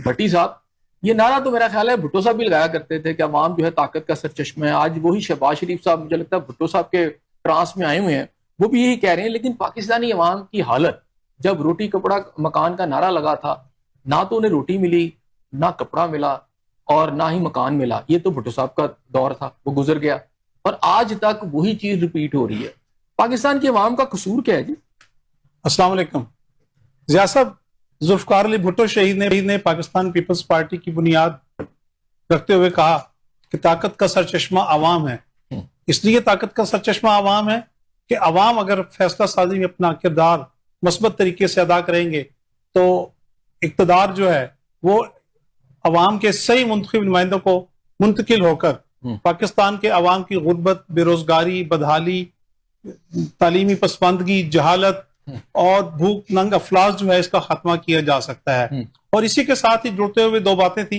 भट्टी साहब, ये नारा तो मेरा ख्याल है भुट्टो साहब भी लगाया करते थे कि अवाम जो है ताकत का सरचश्मा है। आज वही शहबाज शरीफ साहब मुझे लगता है भुट्टो साहब के ट्रांस में आए हुए हैं, वो भी यही कह रहे हैं। लेकिन पाकिस्तानी अवाम की हालत, जब रोटी कपड़ा मकान का नारा लगा था, ना तो उन्हें रोटी मिली, ना कपड़ा मिला और ना ही मकान मिला। ये तो भुट्टो साहब का दौर था, वो गुजर गया और आज तक वही चीज रिपीट हो रही है। पाकिस्तान की अवाम का कसूर क्या है जी? अस्सलाम वालेकुम। ज़िया साहब, जुल्फ़िकार अली भुट्टो शहीद ने पाकिस्तान पीपल्स पार्टी की बुनियाद रखते हुए कहा कि ताकत का सरचश्मा आवाम है। इसलिए ताकत का सरचश्मा आवाम है कि आवाम अगर फैसला साजी में अपना किरदार मस्बत तरीके से अदा करेंगे तो इक़्तिदार जो है वो अवाम के सही मुंतखब नुमाइंदों को मुंतकिल होकर पाकिस्तान के अवाम की गुर्बत, बेरोजगारी, बदहाली, तालीमी पसमानदगी, जहालत और भूख नंग अफलास जो है इसका खात्मा किया जा सकता है। और इसी के साथ ही जुड़ते हुए दो बातें थी,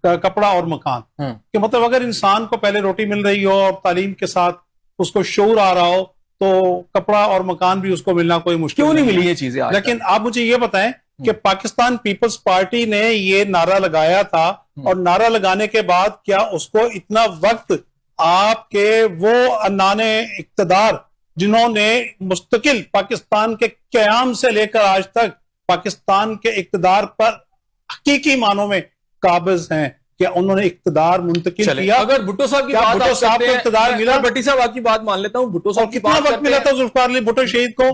कपड़ा और मकान। कि मतलब अगर इंसान को पहले रोटी मिल रही हो और तालीम के साथ उसको शऊर आ रहा हो तो कपड़ा और मकान भी उसको मिलना कोई मुश्किल क्यों नहीं मिली ये चीजें? लेकिन आप मुझे ये बताएं कि पाकिस्तान पीपल्स पार्टी ने ये नारा लगाया था और नारा लगाने के बाद क्या उसको इतना वक्त आपके वो अन्नाने इक़्तिदार जिन्होंने मुस्तकिल पाकिस्तान के क़याम से लेकर आज तक पाकिस्तान के इक़्तिदार पर हकीकी मानों में काबिज हैं, क्या उन्होंने इक़्तिदार मुंतकिल किया? अगर भुट्टो साहब की बात भुट्टो साहब को इक़्तिदार मिला? भट्टी साहब आपकी बात मान लेता हूं, भुट्टो साहब कितना वक्त मिला था जुल्फ़िकार अली भुट्टो शहीद को?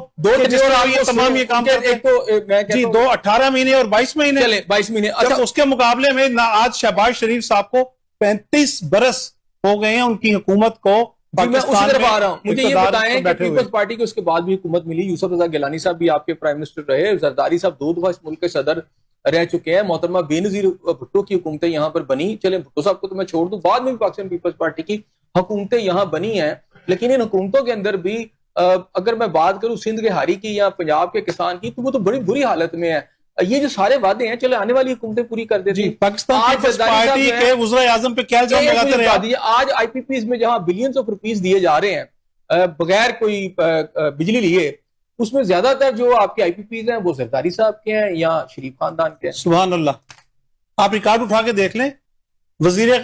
तमाम ये काम जी 18 महीने और 22 महीने, 22 महीने। अच्छा, उसके मुकाबले में आज शहबाज शरीफ साहब को 35 बरस हो गए हैं उनकी हुकूमत को। मैं उसी तरफ आ रहा हूं। मुझे ये बताएं कि पीपल्स पार्टी को उसके बाद भी हुकूमत मिली, यूसुफ रजा गिलानी साहब भी आपके प्राइम मिनिस्टर रहे, जरदारी साहब 2 दफा इस मुल्क के सदर रह चुके हैं, मोहतरमा बेनजीर भुट्टो की हुकूमतें यहाँ पर बनी। चले भुट्टो साहब को तो मैं छोड़ दूं, बाद में भी पाकिस्तान पीपल्स पार्टी की हुकूमतें यहाँ बनी हैं। लेकिन इन हुकूमतों के अंदर भी अगर मैं बात करूं सिंध के हारी की या पंजाब के किसान की, तो वो तो बड़ी बुरी हालत में है। ये जो सारे वादे हैं, चले आने वाली हुकूमतें पूरी कर देती हैं। पाकिस्तान पीपल्स पार्टी के वज़ीर आज़म पे क्या इल्जाम लगाते रहे? आज आईपीपीज में जहां बिलियंस ऑफ रुपीस दिए जा रहे हैं बगैर कोई बिजली लिए, उसमें ज्यादातर जो आपके आईपीपीज हैं वो जरदारी साहब के हैं या शरीफ खानदान के हैं। सुभान अल्लाह, आप रिकॉर्ड उठा के देख लें। वजीर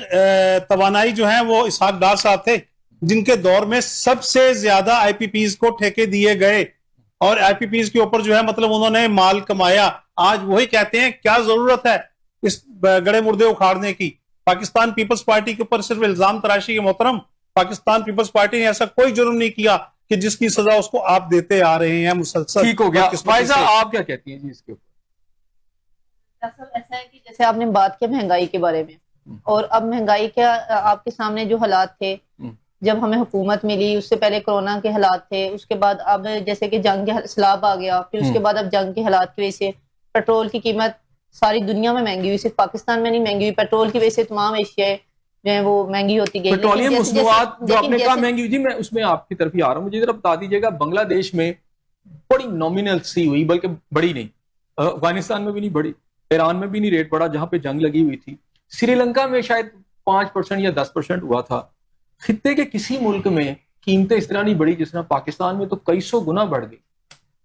तवानाई जो है वो इसहाक डार साहब थे, जिनके दौर में सबसे ज्यादा आईपीपीज को ठेके दिए गए और आईपीपीज के ऊपर जो है मतलब उन्होंने माल कमाया। आज वही कहते हैं क्या जरूरत है इस गड़े मुर्दे उखाड़ने की? पाकिस्तान पीपल्स पार्टी के ऊपर सिर्फ इल्जाम तराशी के मोहतरम, पाकिस्तान पीपल्स पार्टी ने ऐसा कोई जुर्म नहीं किया कि जिसकी सजा उसको आप देते आ रहे हैं मुसलसल। ठीक हो गया। फायजा, आप क्या कहती हैं जी इसके ऊपर? ऐसा है कि जैसे आपने बात की महंगाई के बारे में, और अब महंगाई क्या आपके सामने जो हालात थे जब हमें हुकूमत मिली, उससे पहले कोरोना के हालात थे, उसके बाद अब जैसे कि जंग के सैलाब आ गया, फिर उसके बाद अब जंग के हालात की वजह से पेट्रोल की कीमत सारी दुनिया में महंगी हुई, सिर्फ पाकिस्तान में नहीं महंगी हुई। पेट्रोल की वजह से तमाम एशियाएं जो है वो महंगी होती गई। पेट्रोलियम मसनूआत जो आपने कहा महंगी हुई, जी मैं उसमें आपकी तरफ ही आ रहा हूँ। मुझे जरा बता दीजिएगा, बांग्लादेश में बड़ी नॉमिनल सी हुई, बल्कि बड़ी नहीं, अफगानिस्तान में भी नहीं बढ़ी, ईरान में भी नहीं रेट बढ़ा जहां पे जंग लगी हुई थी, श्रीलंका में शायद 5% या 10% हुआ था। खित्ते के किसी मुल्क में कीमतें इस तरह नहीं बढ़ी जिस तरह पाकिस्तान में तो कई सौ गुना बढ़ गई।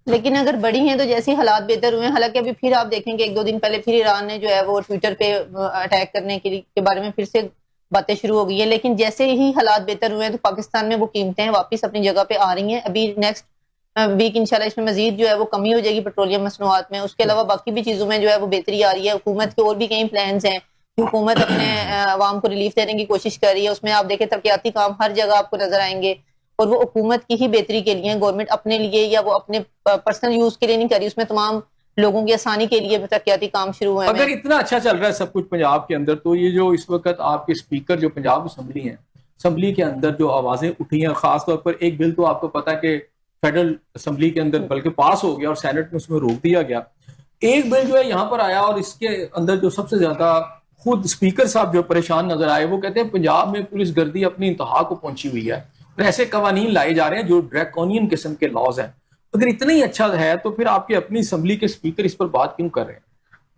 लेकिन अगर बढ़ी हैं तो जैसे हालात बेहतर हुए हैं, हालांकि अभी फिर आप देखेंगे 1-2 दिन पहले फिर ईरान ने जो है वो ट्विटर पे अटैक करने के बारे में फिर से बातें शुरू हो गई है। लेकिन जैसे ही हालात बेहतर हुए हैं तो पाकिस्तान में वो कीमतें वापस अपनी जगह पे आ रही हैं। अभी नेक्स्ट वीक इंशाल्लाह इसमें मजीद जो है वो कमी हो जाएगी पेट्रोलियम मसनूआत में। उसके अलावा बाकी भी चीजों में जो है वो बेहतरी आ रही है। हुकूमत के और भी कई प्लान्स हैं, हुकूमत अपने अवाम को रिलीफ देने की कोशिश कर रही है। उसमें आप देखें तरक्याती काम हर जगह आपको नजर आएंगे और वो हुकूमत की ही बेहतरी के लिए, गवर्नमेंट अपने लिए या वो अपने पर्सनल यूज के लिए नहीं कर रही, उसमें तमाम लोगों की आसानी के लिए तरक्याती काम शुरू हुए हैं। अगर इतना अच्छा चल रहा है सब कुछ पंजाब के अंदर, तो ये जो इस वक्त आपके स्पीकर जो पंजाब असम्बली हैं, असम्बली के अंदर जो आवाजें उठी हैं, खासतौर पर एक बिल तो आपको पता है कि फेडरल असम्बली के अंदर बल्कि पास हो गया और सेनेट में उसमें रोक दिया गया। एक बिल जो है यहाँ पर आया और इसके अंदर जो सबसे ज्यादा खुद स्पीकर साहब जो परेशान नजर आए, वो कहते हैं पंजाब में पुलिस गर्दी अपनी इंतहा को पहुंची हुई है और ऐसे कवानीन लाए जा रहे हैं जो ड्रैकोनियन किस्म के लॉज हैं। अगर इतना ही अच्छा है तो फिर आपकी अपनी असम्बली के स्पीकर इस पर बात क्यों कर रहे हैं?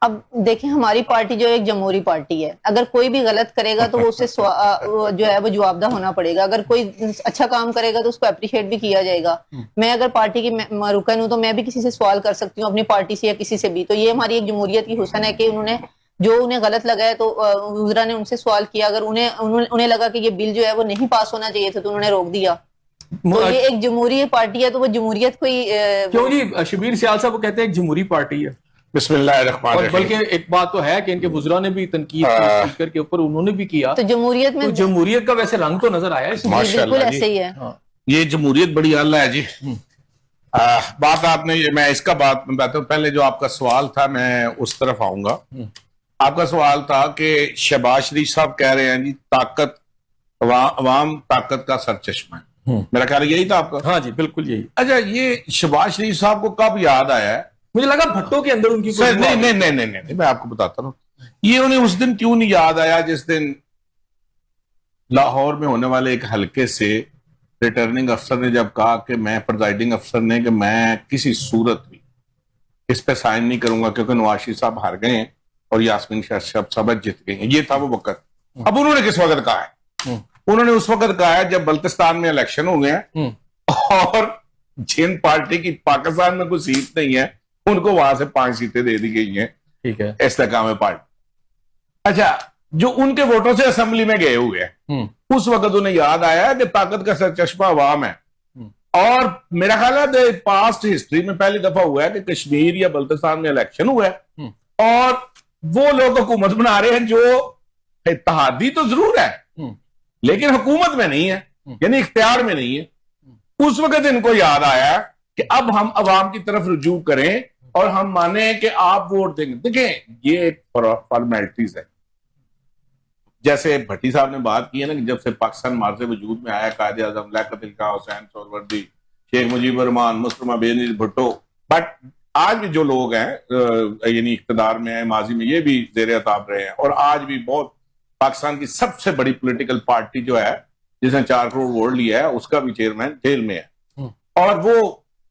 अब देखें, हमारी पार्टी जो एक जमहूरी पार्टी है, अगर कोई भी गलत करेगा तो उससे जो है वो जवाबदा होना पड़ेगा। अगर कोई अच्छा काम करेगा तो उसको अप्रिशिएट भी किया जाएगा। मैं अगर पार्टी की रुकन हूं तो मैं भी किसी से सवाल कर सकती हूँ, अपनी पार्टी से या किसी से भी। तो ये हमारी एक जमहूरियत की हुस्न है कि उन्होंने जो उन्हें गलत लगा है तो वुज़रा ने उनसे सवाल किया, अगर उन्हें लगा कि ये बिल जो है वो नहीं पास होना चाहिए था तो उन्होंने रोक दिया। तो ये एक जमहूरी पार्टी है तो वो जमहूरियत को ही क्यों जी शबीर सियाल साहब वो कहते हैं एक जमहूरी पार्टी है। बिस्मिल्लाहिर्रहमानिर्रहीम। और बल्कि एक बात तो है कि इनके वुज़रा ने भी तनकीद की स्पीकर के ऊपर, उन्होंने भी किया। तो जमहूरियत में तो जमहूरियत का वैसे रंग तो नजर आया इसमें। बिल्कुल ऐसे ही है। ये जमहूरियत बड़ी आला है जी। बात आपने, मैं इसका बात बताता हूँ। पहले जो आपका सवाल था मैं उस तरफ आऊंगा। आपका सवाल था कि शहबाज शरीफ साहब कह रहे हैं जी ताकत अवाम ताकत का सरचश्मा है। मेरा ख्याल यही था आपका। हाँ जी बिल्कुल यही। अच्छा, ये शहबाज शरीफ साहब को कब याद आया है? मुझे लगा भट्टो के अंदर उनकी सर नहीं, मैं आपको बताता हूँ। ये उन्हें उस दिन क्यों नहीं याद आया जिस दिन लाहौर में होने वाले एक हलके से रिटर्निंग अफसर ने जब कहा कि मैं प्रिजाइडिंग अफसर ने कि मैं किसी सूरत भी इस पे साइन नहीं करूंगा क्योंकि नवाज शरीफ साहब हार गए हैं और यास्मीन शाह साहब जीत गई हैं। ये था वो वक्त। अब उन्होंने किस वक्त कहा है? उन्होंने उस वक्त कहा है जब बल्तिस्तान में इलेक्शन हो गए हैं और जिन पार्टी की पाकिस्तान में कोई सीट नहीं है उनको वहां से 5 सीटें दे दी गई हैं। ठीक है, इस्तेकाम पार्टी। अच्छा, जो उनके वोटों से असेंबली में गए हुए हैं उस वक्त उन्हें याद आया कि ताकत का सरचश्मा अवाम है। और मेरा ख्याल है पास्ट हिस्ट्री में पहली दफा हुआ है कि कश्मीर या बल्तिस्तान में इलेक्शन हुआ है और वो लोग हुकूमत बना रहे हैं जो इत्तेहादी तो जरूर है लेकिन हुकूमत में नहीं है, यानी इख्तियार में नहीं है। उस वक्त इनको याद आया कि अब हम अवाम की तरफ रुजू करें और हम माने कि आप वोट देंगे। देखें, ये एक फॉर्मेलिटीज है। जैसे भट्टी साहब ने बात की है ना कि जब से पाकिस्तान मार्ज़े वजूद में आया, कायदे आज़म लियाकत अली खां, हुसैन सोहरावर्दी, शेख मुजीबुर रहमान, मुस्तफा बेनज़ीर भुट्टो, बट आज भी जो लोग हैं यानी इख्तिदार में है, माजी में ये भी ज़ेर अताब रहे हैं और आज भी बहुत पाकिस्तान की सबसे बड़ी पॉलिटिकल पार्टी जो है जिसने 4 करोड़ वोट लिया है उसका भी चेयरमैन जेल में है। और वो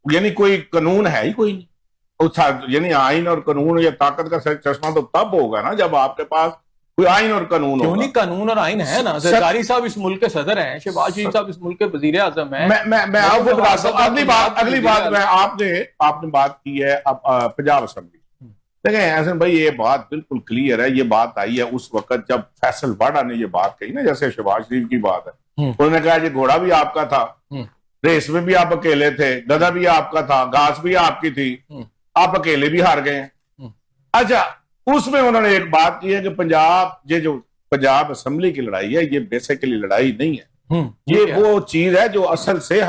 यानी कोई कानून है ही कोई नहीं। यानी आइन और कानून या ताकत का चश्मा तो तब होगा ना जब आपके पास कोई आइन और कानून होगा। नहीं, कानून और आइन है ना। ज़रदारी साहब इस मुल्क के सदर हैं, शहबाज शरीफ साहब इस मुल्क के वजीर आजम हैं। मैं आपको बताता हूं। अगली बात मैं आपने बात की है अब पंजाब असेंबली। देखें हसन भाई, ये बात बिल्कुल क्लियर है। ये बात आई है उस वक्त जब फैसल वाडा ने ये बात कही ना, जैसे शहबाज शरीफ की बात है। उन्होंने कहा ये घोड़ा भी आपका था, रेस में भी आप अकेले थे, गधा भी आपका था, घास भी आपकी थी, आप अकेले भी हार गए। अच्छा, उसमें उन्होंने एक बात की है कि ये जो पंजाब असेंबली की लड़ाई है ये बेसिकली लड़ाई नहीं है। ये वो चीज है जो असल से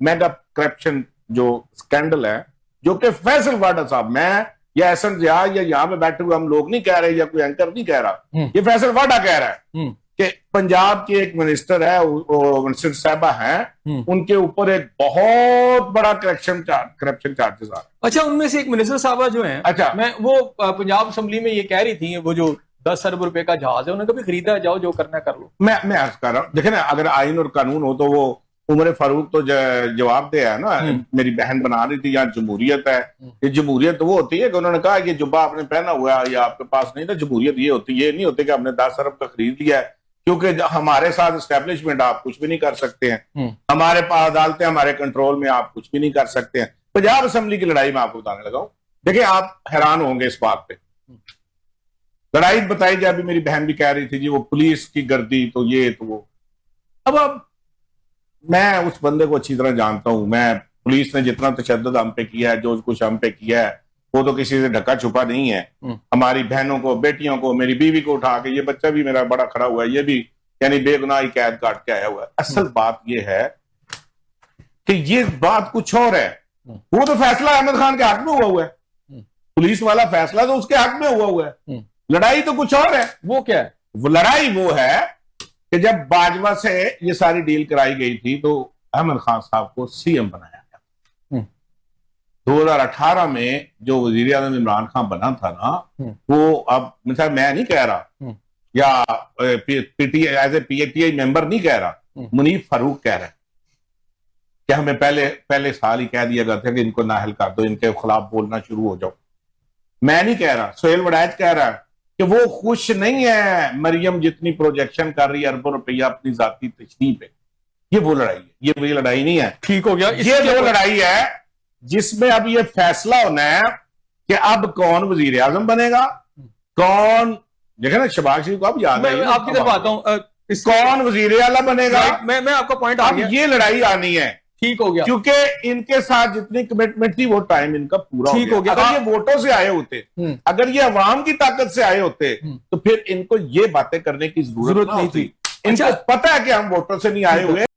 मेगा करप्शन जो स्कैंडल है जो कि फैसल वाडा साहब, मैं या एहसन जिया या यहाँ पे बैठे हुए हम लोग नहीं कह रहे या कोई एंकर नहीं कह रहा, ये फैसल वाडा कह रहा है कि पंजाब की एक मिनिस्टर है, मिनिस्टर साहबा हैं, उनके ऊपर एक बहुत बड़ा करप्शन चार्जेस आ रहे हैं। अच्छा, उनमें से एक मिनिस्टर साहबा जो हैं, अच्छा मैं वो पंजाब असेंबली में ये कह रही थी वो जो 10 अरब रुपए का जहाज है उन्हें कभी खरीदा, जाओ जो करना कर लो। मैं अर्ज कर रहा हूँ, देखे ना, अगर आइन और कानून हो तो वो उमर फारूक तो जवाब दे है ना। मेरी बहन बना रही थी, यहाँ जमहूरियत है। ये जमहूरियत तो वो होती है कि उन्होंने कहा कि जुब्बा आपने पहना हुआ है या आपके पास नहीं था। जमहूरियत ये होती है, ये नहीं होती कि हमने 10 अरब का खरीद लिया है, क्योंकि हमारे साथ एस्टेब्लिशमेंट आप कुछ भी नहीं कर सकते हैं, हमारे पास अदालतें हमारे कंट्रोल में, आप कुछ भी नहीं कर सकते हैं। पंजाब असेंबली की लड़ाई में आपको बताने लगा हूं। देखिए, आप हैरान होंगे इस बात पे। लड़ाई बताई जाए, अभी मेरी बहन भी कह रही थी जी वो पुलिस की गर्दी तो ये तो वो। अब मैं उस बंदे को अच्छी तरह जानता हूं। मैं पुलिस ने जितना तशद्दुद हम पे किया है, जो कुछ हम पे किया है, वो तो किसी से ढका छुपा नहीं है। हमारी बहनों को, बेटियों को, मेरी बीवी को उठा के, ये बच्चा भी मेरा बड़ा खड़ा हुआ है, ये भी यानी बेगुनाही कैद काट के आया हुआ है। असल बात ये है कि ये बात कुछ और है। वो तो फैसला अहमद खान के हक में हुआ है, पुलिस वाला फैसला तो उसके हक में हुआ है। लड़ाई तो कुछ और है। वो क्या है? वो लड़ाई वो है कि जब बाजवा से ये सारी डील कराई गई थी तो अहमद खान साहब को सीएम बनाया गया। 2018 में जो वजीर आज़म इमरान खान बना था ना, वो अब मतलब मैं नहीं कह रहा या PTI as a PTI member नहीं कह रहा, मुनीफ फारूक कह रहा है कि हमें पहले साल ही कह दिया गया था कि इनको नाहल कर दो, इनके खिलाफ बोलना शुरू हो जाओ। मैं नहीं कह रहा, सोहेल वड़ैच कह रहा है कि वो खुश नहीं है मरियम जितनी प्रोजेक्शन कर रही है अरबों रुपया अपनी जाती तशरीह पे। ये वो लड़ाई है, ये वही लड़ाई नहीं है। ठीक हो गया। ये वो लड़ाई है जिसमें अब ये फैसला होना है कि अब कौन वजीर आजम बनेगा, कौन देखे ना, शहबाज शरीफ को आप याद मैं है आपकी तरफ आता हूँ कौन वजीर आला बनेगा। मैं आपका पॉइंट आ अब गया, ये लड़ाई आनी है, ठीक हो गया, क्योंकि इनके साथ जितनी कमिटमेंट थी वो टाइम इनका पूरा ठीक हो गया। अगर ये वोटों से आए होते, अगर ये अवाम की ताकत से आए होते, तो फिर इनको ये बातें करने की जरूरत नहीं थी। इनको अच्छा, पता है कि हम वोटों से नहीं आए हुए।